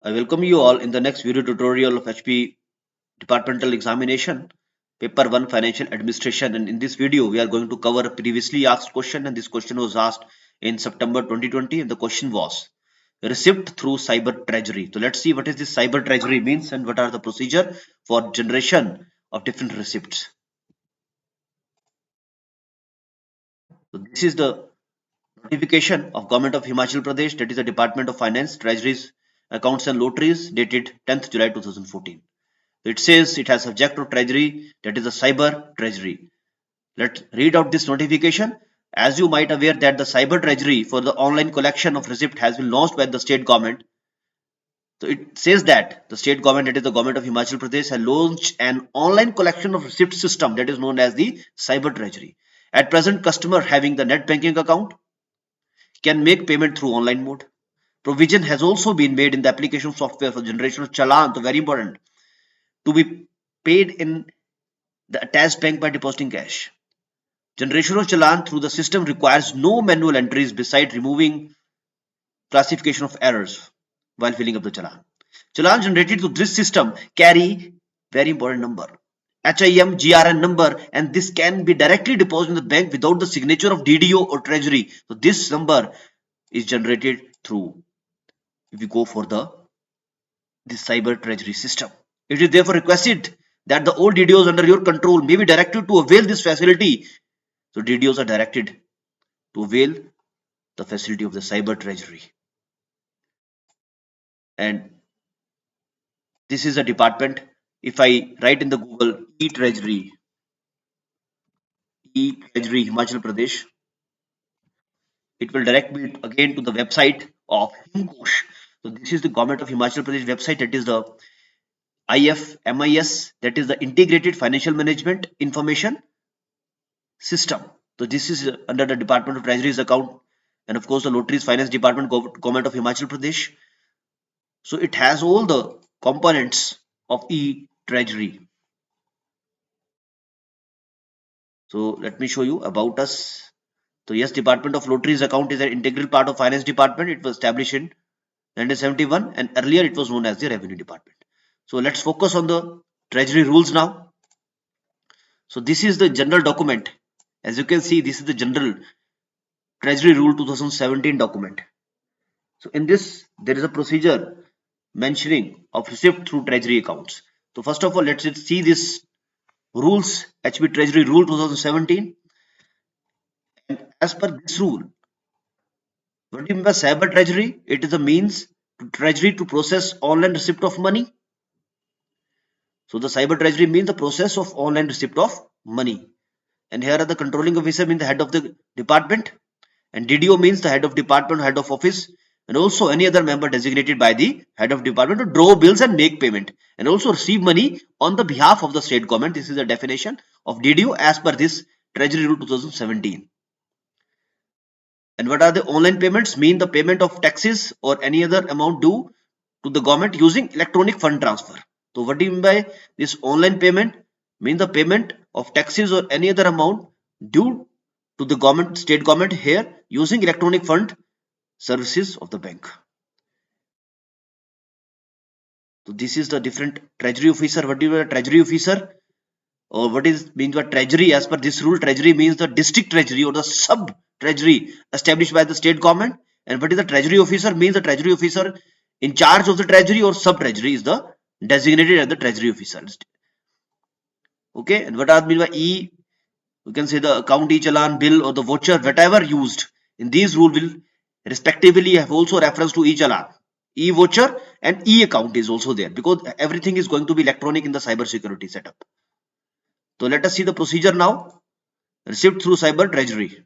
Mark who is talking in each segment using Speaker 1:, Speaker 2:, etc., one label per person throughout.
Speaker 1: I welcome you all in the next video tutorial of HP Departmental Examination, Paper 1 Financial Administration. And in this video, we are going to cover a previously asked question. And this question was asked in September 2020. And the question was receipt through cyber treasury. So let's see what is this cyber treasury means and what are the procedure for generation of different receipts. So this is the notification of Government of Himachal Pradesh, that is the Department of Finance, Treasuries, Accounts and Lotteries, dated 10th July 2014. It says it has subject to treasury, that is the cyber treasury. Let's read out this notification. As you might aware that the cyber treasury for the online collection of receipt has been launched by the state government. So it says that the state government, that is the government of Himachal Pradesh, has launched an online collection of receipt system that is known as the cyber treasury. At present, customer having the net banking account can make payment through online mode. Provision has also been made in the application software for generation of challan, so very important, to be paid in the attached bank by depositing cash. Generation of challan through the system requires no manual entries beside removing classification of errors while filling up the challan. Challan generated through this system carry very important number, HIM GRN number, and this can be directly deposited in the bank without the signature of DDO or treasury. So this number is generated through, if you go for this cyber treasury system. It is therefore requested that the old DDOs under your control may be directed to avail this facility. So DDOs are directed to avail the facility of the cyber treasury. And this is a department. If I write in the Google e-treasury Himachal Pradesh, it will direct me again to the website of Himkosh. So this is the government of Himachal Pradesh website. That is the IFMIS, that is the Integrated Financial Management Information System. So this is under the Department of Treasury's account, and of course the Lotteries Finance Department, Government of Himachal Pradesh. So it has all the components of e-treasury. So let me show you about us. So yes, Department of Lotteries account is an integral part of Finance Department. It was established in 1971 and earlier it was known as the Revenue Department. So let's focus on the treasury rules now. So this is the general document. As you can see, this is the general treasury rule 2017 document. So in this, there is a procedure mentioning of receipt through treasury accounts. So first of all, let's see this rules, HB Treasury Rule 2017. And as per this rule, what do you mean by cyber treasury? It is a means to treasury to process online receipt of money. So the cyber treasury means the process of online receipt of money. And here are the controlling officer means the head of the department, and DDO means the head of department, head of office, and also any other member designated by the head of department to draw bills and make payment, and also receive money on the behalf of the state government. This is the definition of DDO as per this Treasury Rule 2017. And what are the online payments? Mean the payment of taxes or any other amount due to the government using electronic fund transfer. So what do you mean by this online payment? Mean the payment of taxes or any other amount due to the government, state government here using electronic fund services of the bank. So this is the different treasury officer. What do you mean by treasury officer? Or what is means by treasury? As per this rule, treasury means the district treasury or the sub treasury established by the state government. And what is the treasury officer? Means the treasury officer in charge of the treasury or sub treasury is the designated as the treasury officer. Okay, and what are mean by E? You can say the account e-challan, bill, or the voucher, whatever used in these rule will respectively have also reference to e-challan, e-voucher, and e-account is also there because everything is going to be electronic in the cyber security setup. So let us see the procedure now. Receipt through cyber treasury.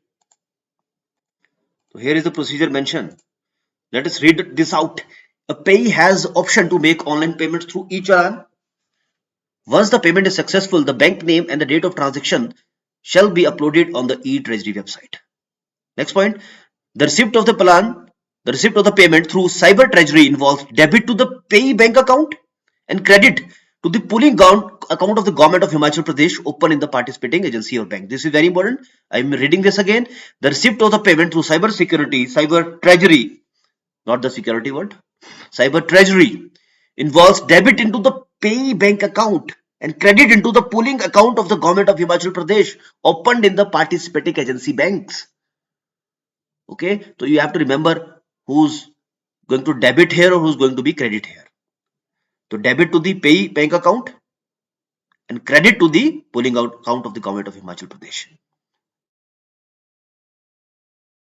Speaker 1: So here is the procedure mentioned. Let us read this out. A payee has option to make online payments through e-challan. Once the payment is successful, the bank name and the date of transaction shall be uploaded on the e-treasury website. Next point, the receipt of the payment through cyber treasury involves debit to the payee bank account and credit to the pooling account of the government of Himachal Pradesh open in the participating agency or bank. This is very important. I am reading this again. The receipt of the payment through cyber treasury, not the security word. Cyber Treasury involves debit into the pay bank account and credit into the pooling account of the government of Himachal Pradesh opened in the participating agency banks. Okay, so you have to remember who's going to debit here or who's going to be credit here. So debit to the pay bank account and credit to the pooling out account of the government of Himachal Pradesh.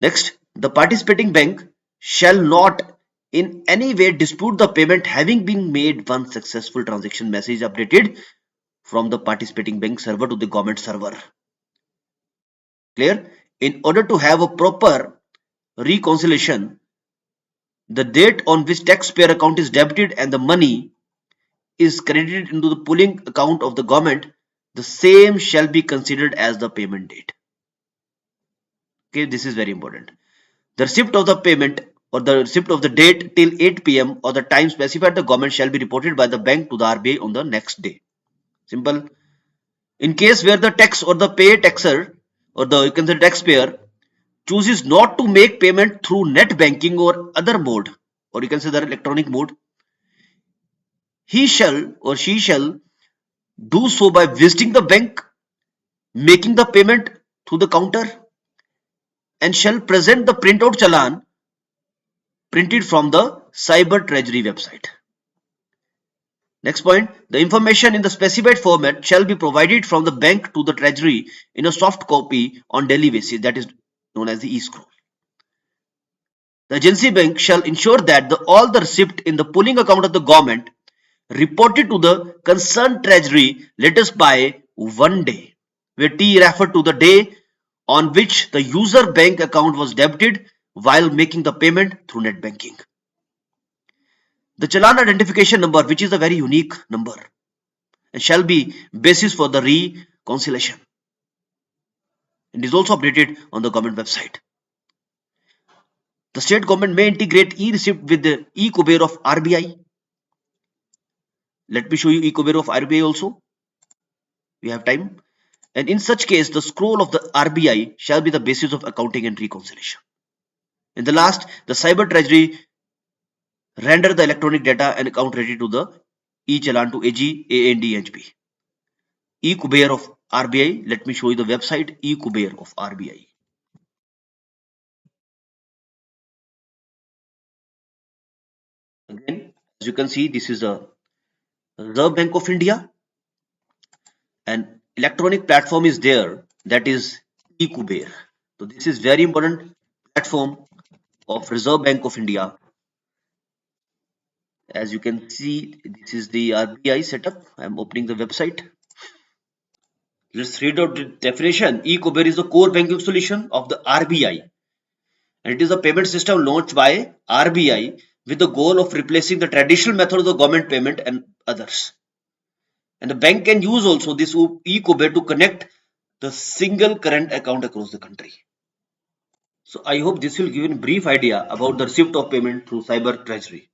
Speaker 1: Next, the participating bank shall not in any way dispute the payment having been made once successful transaction message updated from the participating bank server to the government server. Clear? In order to have a proper reconciliation, the date on which taxpayer account is debited and the money is credited into the pooling account of the government, the same shall be considered as the payment date. Okay, this is very important. The receipt of the payment or the receipt of the date till 8 p.m. or the time specified the government shall be reported by the bank to the RBI on the next day. Simple. In case where the tax or the pay taxer or the you can say taxpayer chooses not to make payment through net banking or other mode, or you can say the electronic mode, he shall or she shall do so by visiting the bank, making the payment through the counter, and shall present the printout challan printed from the Cyber Treasury website. Next point, the information in the specified format shall be provided from the bank to the Treasury in a soft copy on daily basis, that is known as the e-scroll. The agency bank shall ensure that all the receipt in the pooling account of the government reported to the concerned Treasury latest by 1 day, where T referred to the day on which the user bank account was debited while making the payment through net banking. The challan identification number, which is a very unique number, and shall be basis for the reconciliation, and is also updated on the government website. The state government may integrate e-receipt with the e-Kuber of RBI. Let me show you e-Kuber of RBI also. We have time. And in such case, the scroll of the RBI shall be the basis of accounting and reconciliation. In the last, the Cyber Treasury render the electronic data and account ready to the e-challan to AG, AND, HB. E-Kuber of RBI. Let me show you the website e-Kuber of RBI. Again, as you can see, this is the Reserve Bank of India. An electronic platform is there, that is e-Kuber. So this is very important platform of Reserve Bank of India. As you can see, this is the RBI setup. I'm opening the website. Let's read out the definition. E-Kuber is the core banking solution of the RBI, and it is a payment system launched by RBI with the goal of replacing the traditional method of the government payment and others. And the bank can use also this e-Kuber to connect the single current account across the country. So I hope this will give you a brief idea about the receipt of payment through Cyber Treasury.